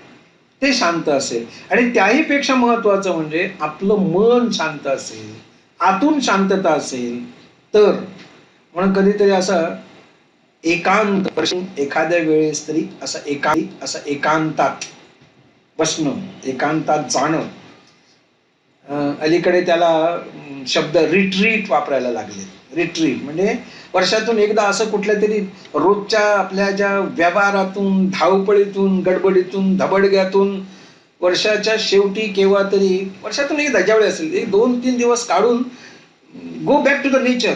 ते शांत असेल. आणि त्याही पेक्षा महत्वाचं म्हणजे आपलं मन शांत असेल, आतून शांतता असेल तर. म्हणून कधीतरी असं एकांत, एखाद्या वेळेस तरी असं एकांतात बसणं, एकांतात जाणं. अलीकडे त्याला शब्द रिट्रीट वापरायला लागले. रिट्रीट म्हणजे वर्षातून एकदा असं कुठल्या तरी रोजच्या आपल्या ज्या व्यवहारातून, धावपळीतून, गडबडीतून, धबडग्यातून वर्षाच्या शेवटी केव्हा तरी, वर्षातून एकदा ज्यावेळी असेल, 1-2-3 दिवस काढून go back to the nature.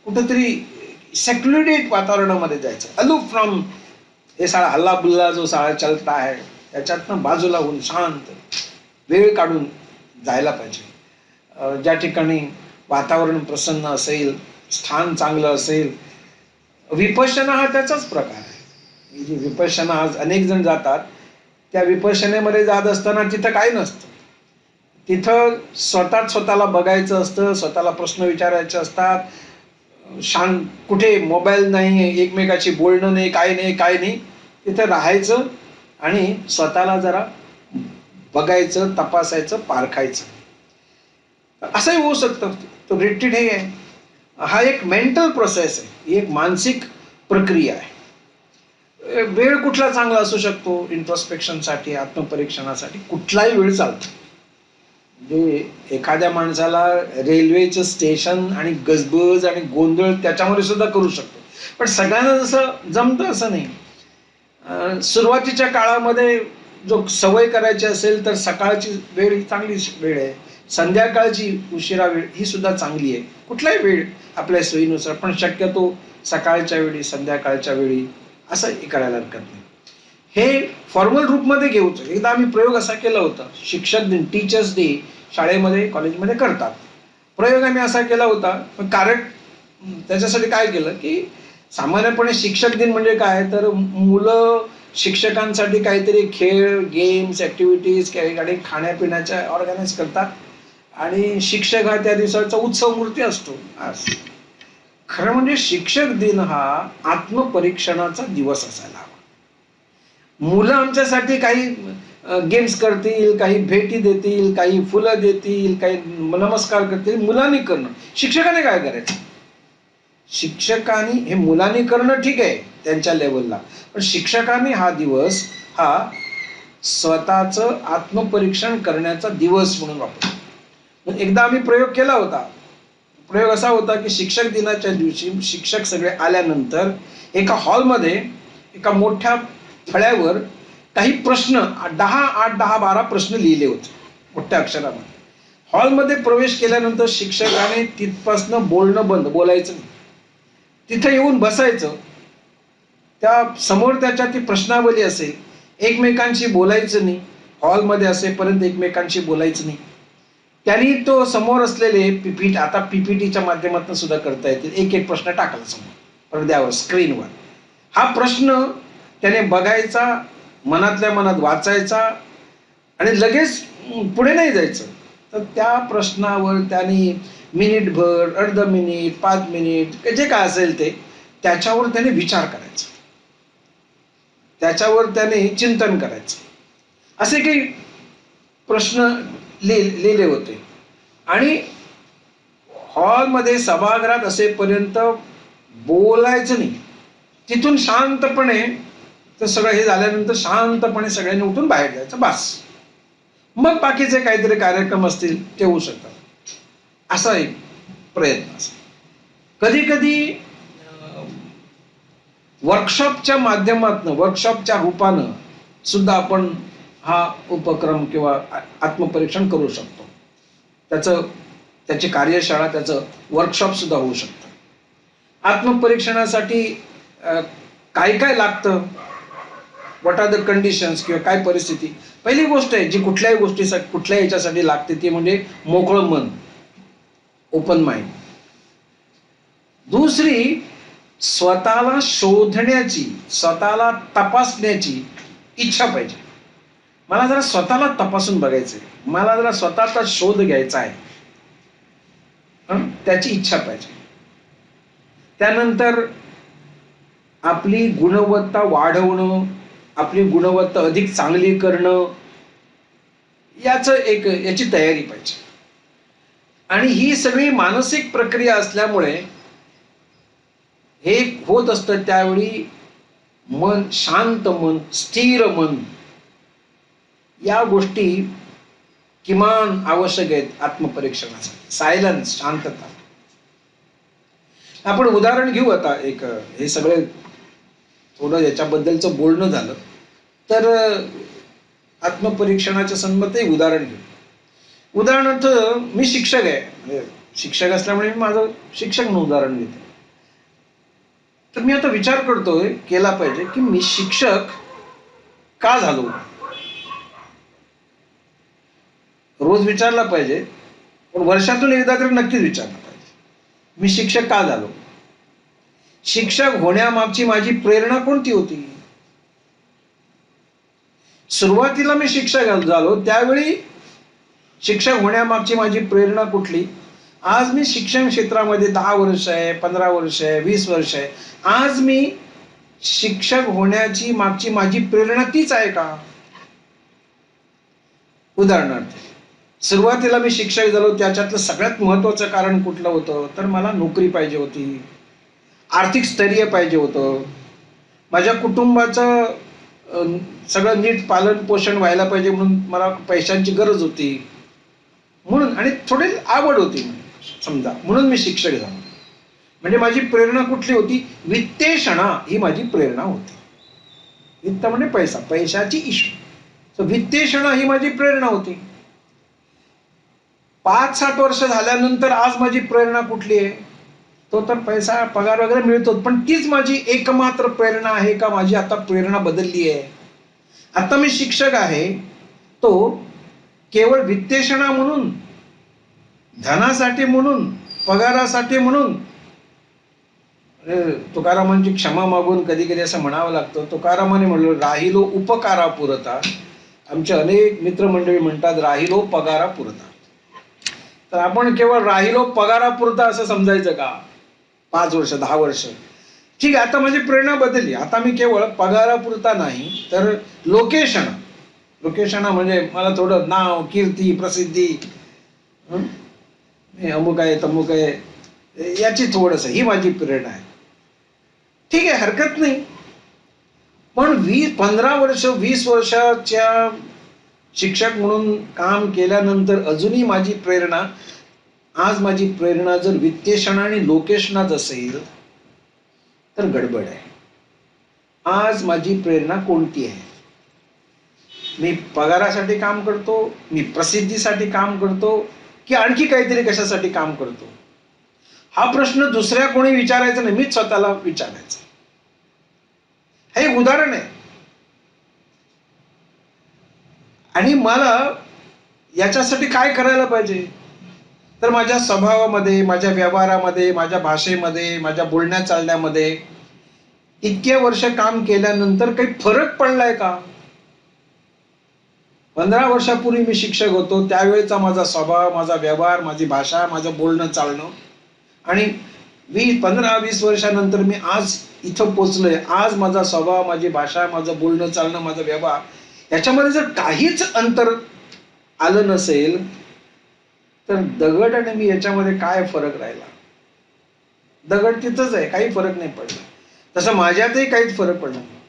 कुठंतरी सेक्युलेटेड वातावरणामध्ये जायचं, अलूफ फ्रॉम हे सारा हल्लाबुल्ला जो सारा चलता आहे त्याच्यातनं बाजूला होऊन शांत वेळ काढून जायला पाहिजे. ज्या ठिकाणी वातावरण प्रसन्न असेल, स्थान चांगलं असेल. विपश्यना हा त्याचाच प्रकार आहे. जी विपश्यना आज अनेक जण जातात, त्या विपश्यनेमध्ये जात असताना तिथं काही नसतं. तिथं स्वतःला बघायचं असतं, स्वतःला प्रश्न विचारायचे असतात. कुठे मोबाईल नाही, एकमेकाशी बोलणं नाही, काय नाही. तिथं राहायचं आणि स्वतःला जरा बघायचं, तपासायचं, पारखायचं. असंही होऊ शकतं. तो रिट्रीट हे आहे, हा एक मेंटल प्रोसेस आहे, एक मानसिक प्रक्रिया आहे. वेळ कुठला चांगला असू शकतो इंट्रोस्पेक्शनसाठी, आत्मपरीक्षणासाठी? कुठलाही वेळ चालतो. म्हणजे एखाद्या माणसाला रेल्वेचं स्टेशन आणि गजबज आणि गोंधळ त्याच्यामध्ये सुद्धा करू शकतो. पण सगळ्यांना जसं जमतं असं नाही. सुरुवातीच्या काळामध्ये जो सवय करायची असेल तर सकाळची वेळ ही चांगली वेळ आहे, संध्याकाळची उशिरा वेळ ही सुद्धा चांगली आहे. कुठलाही वेळ आपल्या सोयीनुसार, पण शक्यतो सकाळच्या वेळी, संध्याकाळच्या वेळी असं करायला हरकत नाही. हे फॉर्मल रूपमध्ये घेऊच. एकदा आम्ही प्रयोग असा केला होता, शिक्षक दिन, टीचर्स डे शाळेमध्ये, कॉलेजमध्ये करतात. प्रयोग आम्ही असा केला होता. कारण त्याच्यासाठी काय केलं की सामान्यपणे शिक्षक दिन म्हणजे काय, तर मुलं शिक्षकांसाठी काहीतरी खेळ, गेम्स, ॲक्टिव्हिटीज आणि खाण्यापिण्याच्या ऑर्गनाईज करतात आणि शिक्षक हा त्या दिवसाचा उत्सव मूर्ती असतो. खरं म्हणजे शिक्षक दिन हा आत्मपरीक्षणाचा दिवस असायला हवा. मुलं आमच्यासाठी काही गेम्स करतील, काही भेटी देतील, काही फुलं देतील, काही नमस्कार करतील, मुलांनी करणं. शिक्षकाने काय करायचं? शिक्षकांनी हे मुलांनी करणं ठीक आहे त्यांच्या लेवलला, पण शिक्षकांनी हा दिवस हा स्वतःचं आत्मपरीक्षण करण्याचा दिवस म्हणून वापरला. एकदा आम्ही प्रयोग केला होता. प्रयोग असा होता की शिक्षक दिनाच्या दिवशी शिक्षक सगळे आल्यानंतर एका हॉलमध्ये एका मोठ्या फळ्यावर काही प्रश्न 8-10-12 प्रश्न लिहिले होते मोठ्या अक्षरामध्ये. हॉलमध्ये प्रवेश केल्यानंतर शिक्षकाने तिथपासनं बोलणं बंद, बोलायचं नाही. तिथं येऊन बसायचं, त्या समोर त्याच्या ती प्रश्नावली असेल, एकमेकांशी बोलायचं नाही. हॉलमध्ये असेपर्यंत एकमेकांशी बोलायचं नाही. त्यांनी तो समोर असलेले पीपीटी, आता पीपीटीच्या माध्यमातून सुद्धा करता येतील, एक एक प्रश्न टाकला समोर पडद्यावर, स्क्रीनवर. हा प्रश्न त्याने बघायचा, मनातल्या मनात वाचायचा आणि लगेच पुढे नाही जायचं. तर त्या प्रश्नावर त्याने मिनिटभर, अर्ध मिनिट, 5 मिनिट, जे काय असेल ते त्याच्यावर त्याने विचार करायचा, त्याच्यावर त्याने चिंतन करायचं. असे काही प्रश्न लिहिले होते आणि हॉलमध्ये सभागृहात असेपर्यंत बोलायचं नाही. तिथून शांतपणे तर सगळं हे झाल्यानंतर शांतपणे सगळ्यांनी उठून बाहेर जायचं, बस. मग बाकीचे काहीतरी कार्यक्रम असतील ते होऊ शकतात. असा एक प्रयत्न असा. कधी कधी वर्कशॉपच्या माध्यमातून, वर्कशॉपच्या रूपानं सुद्धा आपण हा उपक्रम किंवा आत्मपरीक्षण करू शकतो. त्याची कार्यशाळा, त्याचं वर्कशॉप सुद्धा होऊ शकतं. आत्मपरीक्षणासाठी काय काय लागतं, व्हॉट आर द कंडिशन्स किंवा काय परिस्थिती. पहिली गोष्ट आहे जी कुठल्याही गोष्टीसाठी, कुठल्याही ह्याच्यासाठी लागते ती म्हणजे मोकळं मन, ओपन माइंड. दुसरी, स्वतःला शोधण्याची, स्वतःला तपासण्याची इच्छा पाहिजे. मला जरा स्वतःला तपासून बघायचंय, मला जरा स्वतःचा शोध घ्यायचा आहे, त्याची इच्छा पाहिजे. त्यानंतर आपली गुणवत्ता वाढवणं, आपली गुणवत्ता अधिक चांगली करणं, याची तयारी पाहिजे. आणि ही सगळी मानसिक प्रक्रिया असल्यामुळे हे होत असतं. त्यावेळी मन, शांत मन, स्थिर मन, या गोष्टी किमान आवश्यक आहेत आत्मपरीक्षणासाठी. सायलन्स, शांतता. आपण उदाहरण घेऊ आता एक. हे सगळे थोडं याच्याबद्दलचं बोलणं झालं तर आत्मपरीक्षणाच्या संबंधी उदाहरण घेऊ. उदाहरणार्थ मी शिक्षक आहे, शिक्षक असल्यामुळे मी माझं शिक्षक म्हणून उदाहरण घेतो. तर मी आता विचार करतोय, केला पाहिजे की मी शिक्षक का झालो. रोज विचारला पाहिजे, पण वर्षातून एकदा तरी नक्कीच विचारला पाहिजे, मी शिक्षक का झालो. शिक्षक होण्यामागची माझी प्रेरणा कोणती होती. सुरुवातीला मी शिक्षक झालो त्यावेळी शिक्षक होण्यामागची माझी प्रेरणा कुठली. आज मी शिक्षण क्षेत्रामध्ये 10 वर्ष आहे, 15 वर्ष आहे, 20 वर्ष आहे. आज मी शिक्षक होण्याची मागची माझी प्रेरणा तीच आहे का. उदाहरणार्थ, सुरुवातीला मी शिक्षक झालो त्याच्यातलं सगळ्यात महत्वाचं कारण कुठलं होतं, तर मला नोकरी पाहिजे होती, आर्थिक स्थैर्य पाहिजे होतं, माझ्या कुटुंबाचं सगळं नीट पालन पोषण व्हायला पाहिजे म्हणून मला पैशांची गरज होती म्हणून, आणि थोडी आवड होती समजा, म्हणून मी शिक्षक झालो. म्हणजे माझी प्रेरणा कुठली होती. वित्तेषणा ही माझी प्रेरणा होती. वित्त म्हणजे पैसा, पैशाची इश्यू. वित्तेषणा ही माझी प्रेरणा होती. 5-7 वर्ष झाल्यानंतर आज माझी प्रेरणा कुठली आहे. तो तर पैसा, पगार वगैरे मिळतो, पण तीच माझी एकमात्र प्रेरणा आहे का. माझी आता प्रेरणा बदलली आहे. आता मी शिक्षक आहे तो केवळ वित्तेषणा म्हणून, धनासाठी म्हणून, पगारासाठी म्हणून तुकारामांची क्षमा मागून कधी कधी असं म्हणावं लागतं. तुकारामाने म्हणलं, राहिलो उपकारा पुरता. आमचे अनेक मित्रमंडळी म्हणतात राहिलो पगारा पुरता. तर आपण केवळ राहिलो पगारा पुरता असं समजायचं का? 5 वर्ष 10 वर्ष ठीक आहे. आता माझी प्रेरणा बदलली. आता मी केवळ पगारापुरता नाही तर लोकेशन म्हणजे मला थोडं नाव, कीर्ती, प्रसिद्धी, अमुक आहे तमुक आहे, याची थोडंसं ही माझी प्रेरणा आहे. ठीक आहे, हरकत नाही. पण 15 वर्ष 20 वर्षाच्या शिक्षक म्हणून काम केल्यानंतर अजूनही माझी प्रेरणा, आज माझी प्रेरणा जर वित्तेषण आणि लोकेशनात असेल तर गडबड आहे. आज माझी प्रेरणा कोणती आहे? मी पगारासाठी काम करतो, मी प्रसिद्धीसाठी काम करतो, की आणखी काहीतरी कशासाठी काम करतो? हा प्रश्न दुसऱ्या कोणी विचारायचा नाही, मीच स्वतःला विचारायचा. हे एक उदाहरण आहे. आणि मला याच्यासाठी काय करायला पाहिजे? तर माझ्या स्वभावामध्ये, माझ्या व्यवहारामध्ये, माझ्या भाषेमध्ये, माझ्या बोलण्या चालण्यामध्ये इतके वर्ष काम केल्यानंतर काही फरक पडलाय का? 15 वर्षापूर्वी मी शिक्षक होतो, त्यावेळेचा माझा स्वभाव, माझा व्यवहार, माझी भाषा, माझं बोलणं चालणं, आणि 15-20 वर्षानंतर मी आज इथं पोचलोय, आज माझा स्वभाव, माझी भाषा, माझं बोलणं चालणं, माझा व्यवहार, याच्यामध्ये जर काहीच अंतर आलं नसेल तर दगड आणि मी याच्यामध्ये काय फरक राहिला? दगड तिथंच आहे, काही फरक नाही पडला. तसं माझ्यातही काहीच फरक पडला नाही.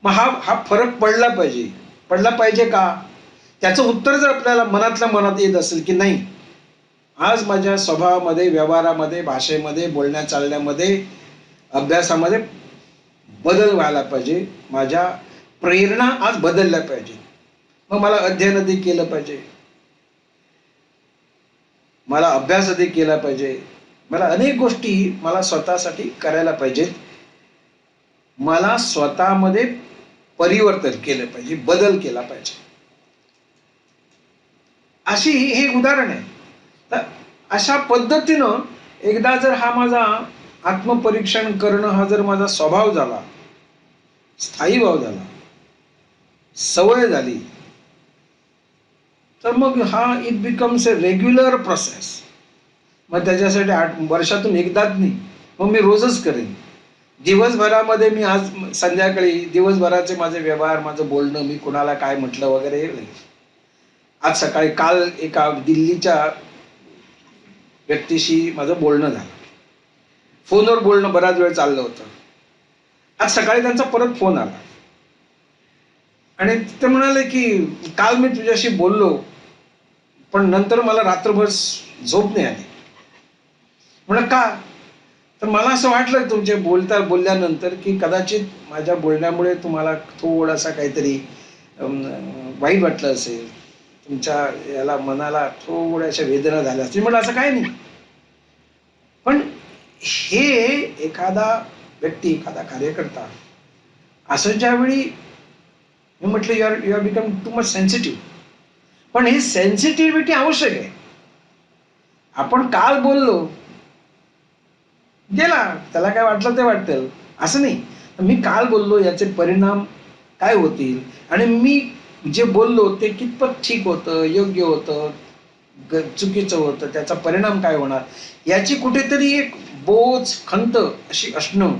मग हा फरक पडला पाहिजे का? त्याचं उत्तर जर आपल्याला मनातल्या मनात येत असेल की नाही, आज माझ्या स्वभावामध्ये, व्यवहारामध्ये, भाषेमध्ये, बोलण्या चालण्यामध्ये, अभ्यासामध्ये बदल व्हायला पाहिजे, माझ्या प्रेरणा आज बदलल्या पाहिजे, मग मला अध्ययन अधिक केलं पाहिजे, मला अभ्यास अधिक केला पाहिजे, मला अनेक गोष्टी मला स्वतःसाठी करायला पाहिजेत, मला स्वतःमध्ये परिवर्तन केलं पाहिजे, बदल केला पाहिजे. अशी हे उदाहरण आहे. तर अशा पद्धतीनं एकदा जर हा माझा आत्मपरीक्षण करणं हा जर माझा स्वभाव झाला, स्थायी भाव झाला, सवय झाली, तर मग हा it becomes a regular process. मग त्याच्यासाठी वर्षातून एकदाच नाही, मग मी रोजच करेन. दिवसभरामध्ये मी आज संध्याकाळी दिवसभराचे माझे व्यवहार, माझं बोलणं, मी कुणाला काय म्हटलं वगैरे, आज सकाळी काल एका दिल्लीच्या व्यक्तीशी माझं बोलणं झालं, फोनवर बोलणं बराच वेळ चाललं होतं. आज सकाळी त्यांचा परत फोन आला आणि ते म्हणाले की काल मी तुझ्याशी बोललो पण नंतर मला रात्रभर झोप नाही आली. म्हणलं का? तर मला असं वाटलं तुमचे बोलल्यानंतर की कदाचित माझ्या बोलण्यामुळे तुम्हाला थोडासा काहीतरी वाईट वाटलं असेल, तुमच्या याला मनाला थोड्याशा वेदना झाल्या असतील. म्हटलं असं काय नाही, पण हे एखादा व्यक्ती, एखादा कार्यकर्ता असं ज्यावेळी मी म्हटलं you are become too much sensitive. पण ही सेन्सिटिव्हिटी आवश्यक आहे. आपण काल बोललो, गेला, त्याला काय वाटलं ते वाटतं असं नाही. मी काल बोललो याचे परिणाम काय होतील आणि मी जे बोललो ते कितपत ठीक होतं, योग्य होतं, चुकीचं होतं, त्याचा परिणाम काय होणार, याची कुठेतरी एक बोच, खंत अशी असणं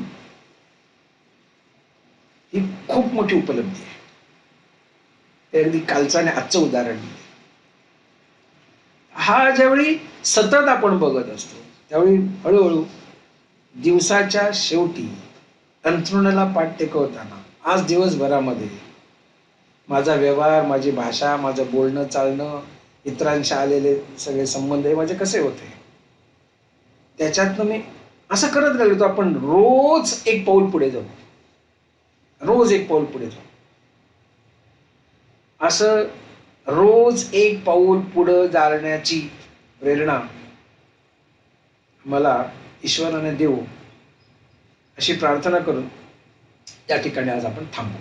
ही खूप मोठी उपलब्धी आहे. ते अगदी कालचं आणि आजचं उदाहरण. हा ज्यावेळी सतत आपण बघत असतो त्यावेळी हळूहळू दिवसाच्या शेवटी अंथरुणाला पाठ टेकवताना आज दिवसभरामध्ये माझा व्यवहार, माझी भाषा, माझं बोलणं चालणं, इतरांशी आलेले सगळे संबंध हे माझे कसे होते, त्याच्यातनं मी असं करत राहिलो तर आपण रोज एक पाऊल पुढे जाऊ, रोज एक पाऊल पुढे जाऊ. असं रोज एक पाऊल पुढे जाण्याची प्रेरणा मला ईश्वराने देऊ अशी प्रार्थना करून त्या ठिकाणी आज आपण थांबू.